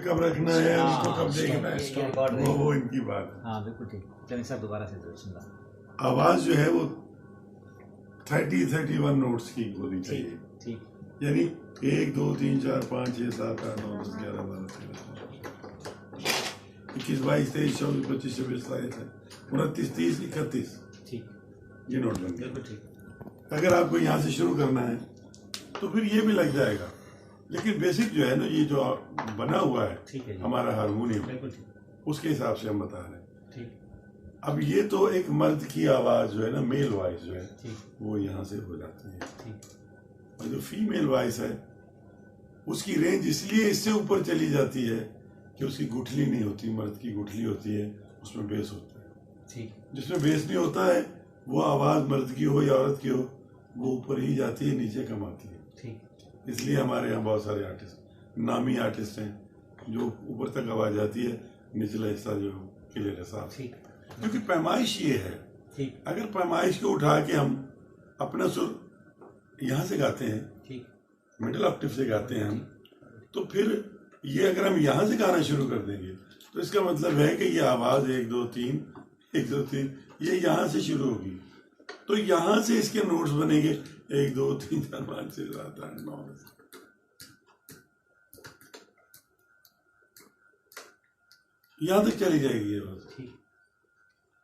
कब रखना है, उसको कब देखना है, वो इनकी बात है। हाँ बिल्कुल ठीक। चलिए सर दोबारा से सुनना। आवाज जो है वो 30-31 नोट्स की होनी चाहिए। ठीक। यानी 1 2 3 4 5 6 7 8 9 10 11 12 13 21 22 23 24 25 26 27 29 30 31। ठीक, ये नोट बन गए। बिल्कुल ठीक। अगर आपको यहाँ से शुरू करना है तो फिर ये भी लग जाएगा, लेकिन बेसिक जो है ना, ये जो बना हुआ है हमारा हारमोनियम, उसके हिसाब से हम बता रहे हैं। अब ये तो एक मर्द की आवाज जो है ना, मेल वॉइस जो है वो यहाँ से हो जाती है, और जो फीमेल वॉइस है उसकी रेंज इसलिए इससे ऊपर चली जाती है कि उसकी गुठली नहीं होती, मर्द की गुठली होती है, उसमें बेस होता है। जिसमें बेस नहीं होता है वो आवाज मर्द की हो या औरत की हो, वो ऊपर ही जाती है, नीचे कम आती है। इसलिए हमारे यहाँ बहुत सारे आर्टिस्ट, नामी आर्टिस्ट हैं, जो ऊपर तक आवाज आती है, निचला हिस्सा जो क्लियर है, साफ। क्योंकि पैमाइश ये है, अगर पैमाइश को उठा के हम अपना सुर यहाँ से गाते हैं, मिडिल ऑक्टेव से गाते हैं हम, तो फिर ये अगर हम यहाँ से गाना शुरू कर देंगे तो इसका मतलब है कि ये आवाज 1 2 3 1 2 3 ये यहाँ से शुरू होगी, तो यहाँ से इसके नोट्स बनेंगे 1 2 3 4 5 6 7 8 9 10। यहाँ तक चली जाएगी ये आवाज,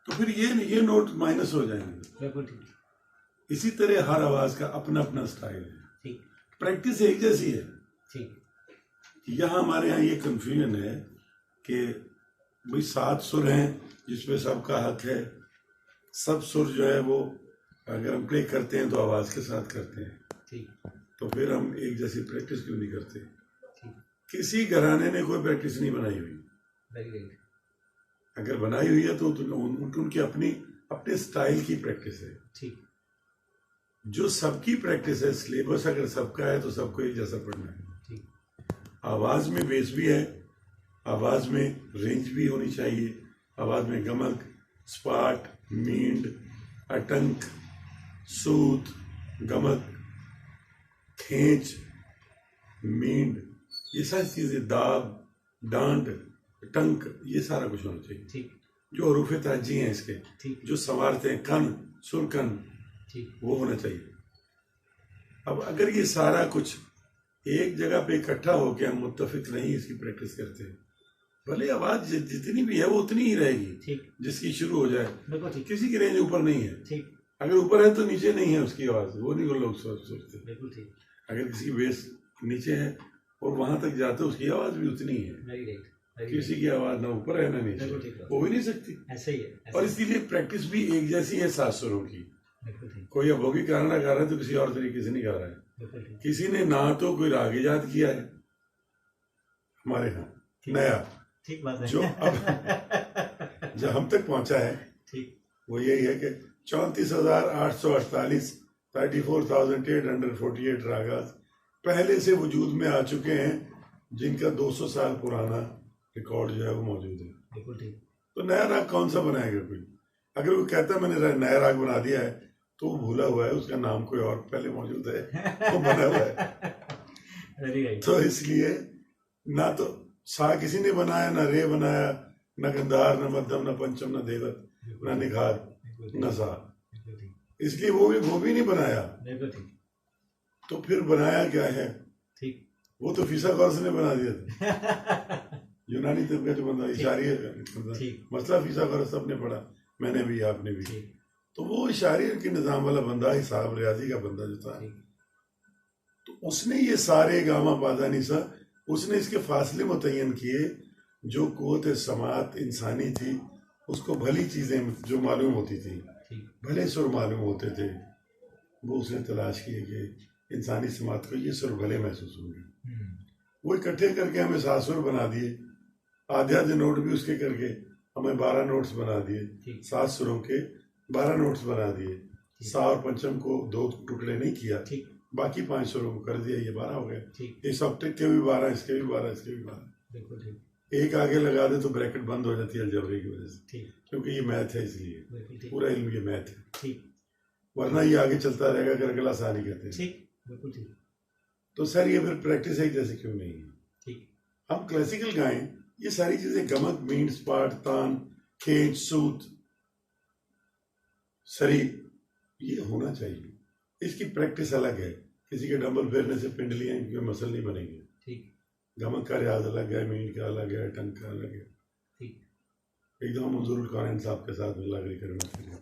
तो फिर ये नोट माइनस हो जाएंगे। इसी तरह हर आवाज का अपना अपना स्टाइल है, प्रैक्टिस एक जैसी है। यहाँ हमारे यहाँ ये कंफ्यूजन है कि भाई 7 सुर हैं जिसमें सबका हक है, सब सुर जो है वो अगर हम प्ले करते हैं तो आवाज के साथ करते हैं, तो फिर हम एक जैसी प्रैक्टिस क्यों नहीं करते? किसी घराने ने कोई प्रैक्टिस नहीं बनाई हुई, अगर बनाई हुई है तो उनकी अपने स्टाइल की प्रैक्टिस है। जो सबकी प्रैक्टिस है, सिलेबस अगर सबका है तो सबको एक जैसा पढ़ना है। आवाज में बेस भी है, आवाज में रेंज भी होनी चाहिए, आवाज में गमक, स्पाट, मींड, अटंक, सूत, गमक, खींच, मींड, ये सारी चीजें, दाब, डांड, टंक, ये सारा कुछ होना चाहिए। जो हरूफ ताजी हैं इसके, जो संवारते हैं कन, सुरकन, वो होना चाहिए। अब अगर ये सारा कुछ एक जगह पे इकट्ठा होकर हम मुत्तफिक नहीं इसकी प्रैक्टिस करते हैं, भले आवाज जितनी भी है वो उतनी ही रहेगी जिसकी शुरू हो जाए, किसी की रेंज ऊपर नहीं है। अगर ऊपर है तो नीचे नहीं है उसकी आवाज, वो नहीं वो लोग सोचते। अगर किसी की बेस नीचे है और वहां तक जाते उसकी आवाज भी उतनी है, किसी की आवाज ना ऊपर है ना नीचे, हो ही नहीं सकती। ऐसे ही है। और इसीलिए प्रैक्टिस भी एक जैसी है 7 सुरों की। कोई अभोगी कारणा गा रहा है तो किसी और तरीके से नहीं गा रहा है, किसी ने ना तो कोई राग इजाद किया है हमारे यहाँ नया, जो अब जो हम तक पहुंचा है वो यही है कि 34,848 34,848 रागास पहले से वजूद में आ चुके हैं, जिनका 200 साल पुराना रिकॉर्ड जो है वो मौजूद है। तो नया राग कौन सा बनाएगा कोई? अगर वो कहता है मैंने नया राग बना दिया है तो वो भूला हुआ है, उसका नाम कोई और पहले मौजूद है, वो बना हुआ है। तो इसलिए ना तो सा किसी ने बनाया, ना रे बनाया, न गंधार, न मध्यम, न पंचम, न देवत, न निखार, न सा, इसलिए वो भी नहीं बनाया। तो फिर बनाया क्या है? वो तो फिसागोरस ने बना दिया था। यूनानी तब का जो बंदा इशारिया मसला फिसागोरस सबने पढ़ा, मैंने भी, आपने भी। तो वो इशारिया के निजाम वाला बंदा, हिसाब रियाजी का बंदा जो था, तो उसने ये सारे गामा पादा निसा, उसने इसके फासले मुतय्यन किए। जो कुव्वत समात इंसानी थी उसको भली चीजें जो मालूम होती थी, भले सुर मालूम होते थे, वो उसने तलाश किए कि इंसानी समात को ये सुर भले महसूस होंगे। वो इकट्ठे करके हमें 7 सुर बना दिए, आधे आधे नोट भी उसके करके हमें 12 नोट्स बना दिए, 7 सुरों के 12 नोट्स बना दिए। सा और पंचम को 2 टुकड़े नहीं किया, बाकी 5 सुरों को कर दिया, ये 12 हो गए। इस ऑक्टेव के भी 12, इसके भी 12, इसके भी 12। एक आगे लगा दे तो ब्रैकेट बंद हो जाती है अलजेब्रा की वजह से, क्योंकि ये मैथ है, इसलिए पूरा इल्म ये मैथ है, वरना ये आगे चलता रहेगा, करके आसानी कहते हैं। तो सर ये फिर प्रैक्टिस एक जैसे क्यों नहीं है? हम क्लासिकल गाएं, ये सारी चीजें गमक, मींड, पाठ, तान, खींच, सूत, सरी, ये होना चाहिए। इसकी प्रैक्टिस अलग है। किसी के डंबल फेरने से पिंडलियां के मसल नहीं बनेंगे। ठीक। गमक का रियाज अलग है, मींड का अलग है, टंग का अलग है। ठीक। एकदम मंजूरुल कायन साहब के साथ मिला करी करना चाहिए।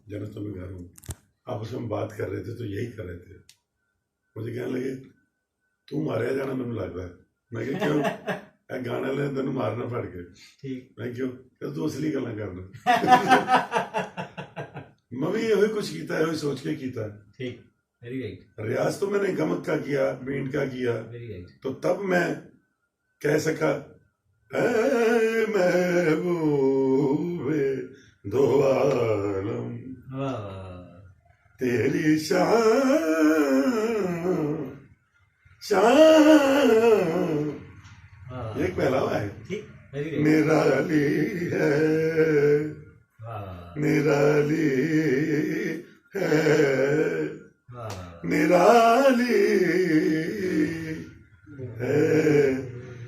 जनतों में घर हूँ, आपस में बात कर रहे थे तो यही कर रहे थे। मुझे कहने लगे तू मारे जाना मैंने लग रहा है। मैं क्या क्यों गाने ले तेन मारना पड़ गया। ठीक। मैं क्यों तू असली गल्ला करना। मैं भी यही कुछ कीता है, सोच के कीता। ठीक, वेरी राइट। रियाज तो मैंने गमक का किया, मींड का किया, वेरी राइट। तो तब मैं कह सका महबूबे दो आलम तेरी शान ये एक पहलावा है। ठीक, वेरी राइट। निराली है, निराली है, निराली है,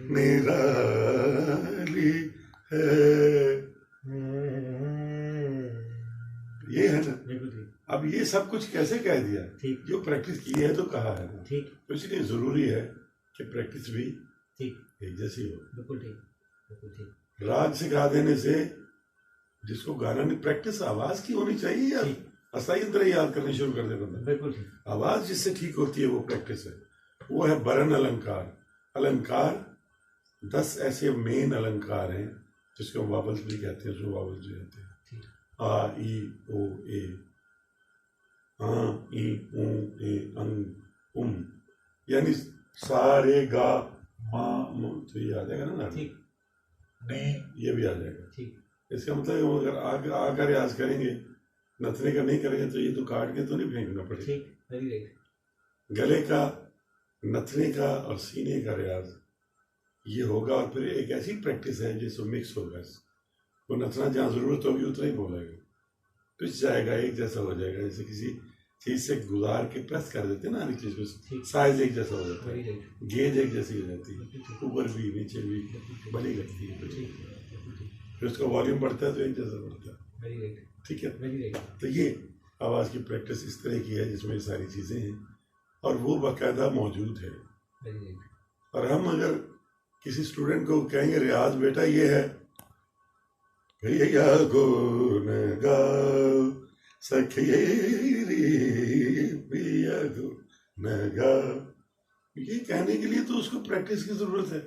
निराली है। ये है ना। अब ये सब कुछ कैसे कह दिया? ठीक। जो प्रैक्टिस की है तो कहा है ना। ठीक। तो इसलिए जरूरी है कि प्रैक्टिस भी ठीक एक जैसी हो। बिल्कुल ठीक, बिल्कुल ठीक। राग सिखा देने से जिसको गाना नहीं, प्रैक्टिस आवाज की होनी चाहिए यार। अस्थाई तरह याद करनी शुरू कर दे बंदा। बिल्कुल ठीक। आवाज जिससे ठीक होती है वो प्रैक्टिस है। वो है बरन अलंकार। अलंकार 10 ऐसे मेन अलंकार हैं जिसको वावल्स भी कहते हैं। जो वावल्स जो कहते हैं आ ई ओ ए, आ ई ऊ ए अंग उम, यानी सारे गा मा म, तो ये आ जाएगा ना। ठीक। डी ये भी आ जाएगा। ठीक। इसका मतलब अगर आ का रियाज करेंगे, नथने का नहीं करेंगे तो ये तो काट के तो नहीं फेंकना पड़ेगा। ठीक, वेरी राइट। गले का, नथने का और सीने का रियाज ये होगा। और फिर एक ऐसी प्रैक्टिस है जिसको मिक्स होगा। वो नथना जहाँ जरूरत होगी उतना ही बोलेगा, पिच जाएगा, एक जैसा हो जाएगा। जैसे किसी चीज से गुजार के प्रेस कर देते हैं ना, हर चीज को साइज एक जैसा हो जाता है, गेज एक जैसी हो जाती है, ऊपर भी नीचे भी बनी लगती है। फिर उसका वॉल्यूम बढ़ता है तो एक जैसा बढ़ता है। ठीक है। तो ये आवाज की प्रैक्टिस इस तरह की है जिसमें सारी चीजें हैं और वो बाकायदा मौजूद है। और हम अगर किसी स्टूडेंट को कहेंगे रियाज बेटा ये है, भैया गुन गाओ सखियेरी भैया गुन गाओ, ये कहने के लिए तो उसको प्रैक्टिस की जरूरत है।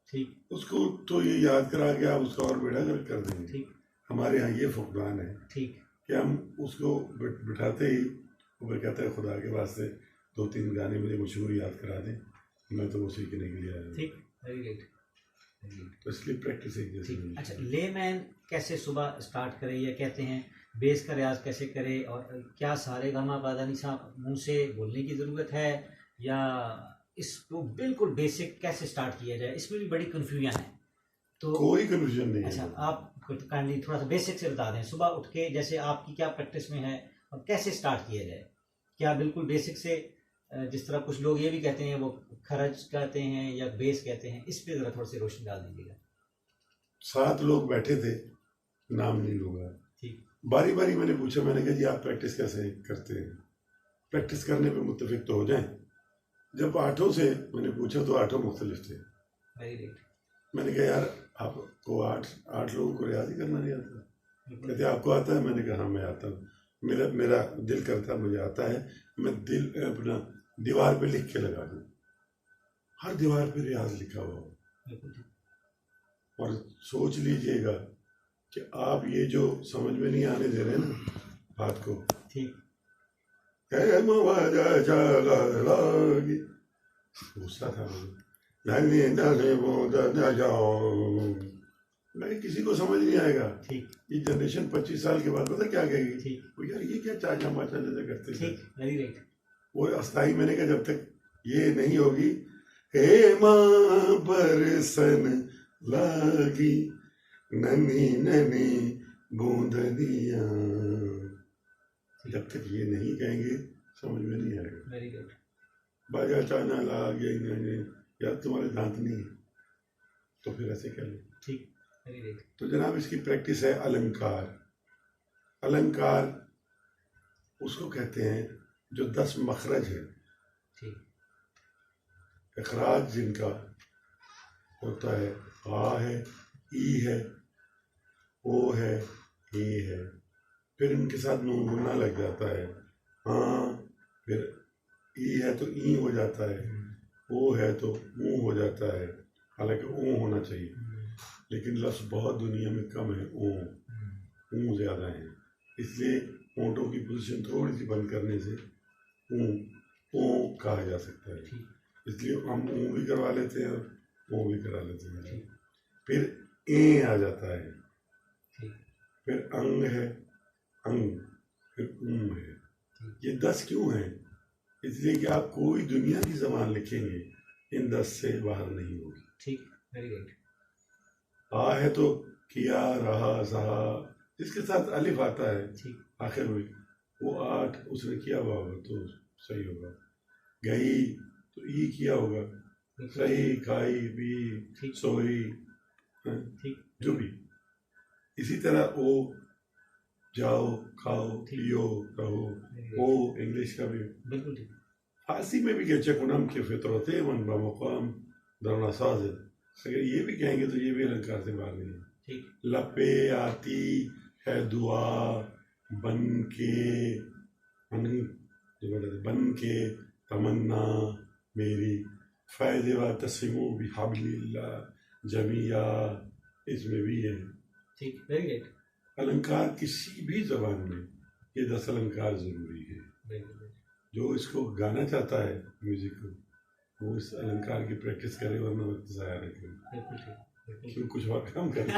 ठीक। उसको तो ये याद करा के आप उसका और बेड़ा कर देंगे। ठीक। हमारे यहाँ ये फुकदान है। ठीक। कि हम उसको बिठाते ही वो कहता है खुदा के वास्ते 2-3 गाने मुझे मशहूर याद करा दें, मैं तो वो सीखने के लिए आया। ठीक, वेरी गुड। तो इसलिए प्रैक्टिस एक जैसी। अच्छा, लेमैन कैसे सुबह स्टार्ट करे, या कहते हैं बेस का रियाज कैसे करे, और क्या सारे गामा पादा निशा मुंह से बोलने की ज़रूरत है, या इसको बिल्कुल बेसिक कैसे स्टार्ट किया जाए? इसमें भी बड़ी कन्फ्यूजन है। तो कोई कन्फ्यूजन नहीं। अच्छा, आप काइंडली थोड़ा सा बेसिक से बता दें। सुबह उठ के जैसे आपकी क्या प्रैक्टिस में है और कैसे स्टार्ट किया जाए? क्या बिल्कुल बेसिक से, जिस तरह कुछ लोग ये भी कहते हैं वो खरज कहते हैं या बेस कहते हैं, इस पे जरा थोड़ी सी रोशनी डाल दीजिएगा। 7 लोग बैठे थे, नाम नहीं लूंगा। ठीक। बारी बारी मैंने पूछा, मैंने कहा जी आप प्रैक्टिस कैसे करते हैं? प्रैक्टिस करने पे मुत्तफिक तो हो जाएं। जब 8 से मैंने पूछा तो 8 मुख्तलिफ थे। मैंने कहा यार आपको 8 लोगों को रियाज ही करना नहीं आता? कहते आपको आता है? मैंने कहा हाँ मैं आता हूँ, मेरा दिल करता है, मुझे आता है, मैं दिल अपना दीवार पे लिख के लगा दूं। हर दीवार पे रियाज लिखा हुआ हो। और सोच लीजिएगा कि आप ये जो समझ में नहीं आने दे रहे ना बात को, ठीक गुस्सा था नहीं, किसी को समझ नहीं आएगा। ठीक। ये जनरेशन 25 साल के बाद पता क्या कहेगी? ठीक। यार ये क्या चाचा माचा जैसे करते थे। Very right. वो अस्थाई, मैंने कहा जब तक ये नहीं होगी, हे माँ बरसन लागी ननी ननी बूंदनिया, जब तक ये नहीं कहेंगे समझ में नहीं आएगा। Very good. बाजा चाना ला गई यार तुम्हारे दांत नहीं है, तो फिर ऐसे कर लो। ठीक, वेरी गुड। तो जनाब इसकी प्रैक्टिस है अलंकार। अलंकार उसको कहते हैं जो 10 मखरज है, ठीक, इखराज जिनका होता है, आ है, ई है, ओ है, ए है, फिर इनके साथ नून गुना लग जाता है, हाँ, फिर ई है तो ई हो जाता है, ओ है तो ऊ हो जाता है, हालांकि ओ होना चाहिए, लेकिन लफ्ज़ बहुत दुनिया में कम है, ऊ ज़्यादा है, इसलिए होंठों की पोजीशन थोड़ी सी बंद करने से ऊ ओ कहा जा सकता है, इसलिए हम ऊ भी करवा लेते हैं और ओ भी करा लेते हैं। फिर ए आ जाता है, फिर अंग है, अंग, फिर है। ये 10 क्यों है? इसलिए कि आप कोई दुनिया की ज़बान लिखेंगे इन 10 से बाहर नहीं होगी। ठीक, वेरी गुड। आ है तो किया, रहा, सहा, जिसके साथ अलिफ आता है आखिर में, वो 8 उसने किया हुआ होगा तो सही होगा। गई तो ई किया होगा, सही, खाई, पी, सोई, जो भी। इसी तरह ओ, जाओ, खाओ, पियो, रहो, ओ इंग्लिश का भी बिल्कुल ठीक। फारसी में भी कहते कुनम के फितरते मन बमकाम दरना साजिद, अगर ये भी कहेंगे तो ये भी अलंकार से बाहर नहीं है। ठीक, लपे आती है दुआ, बन के बन के तमन्ना मेरी, फ़ैज़ व तस्मू बिहाबिलिल्लाह जमिया, इसमें भी है। ठीक, वेरी गुड। अलंकार किसी भी जबान में ये 10 अलंकार जरूरी है। जो इसको गाना चाहता है म्यूजिक को, वो इस अलंकार की प्रैक्टिस करे, वरना वक्त ज़ाया न करे। क्यों, कुछ और काम करे।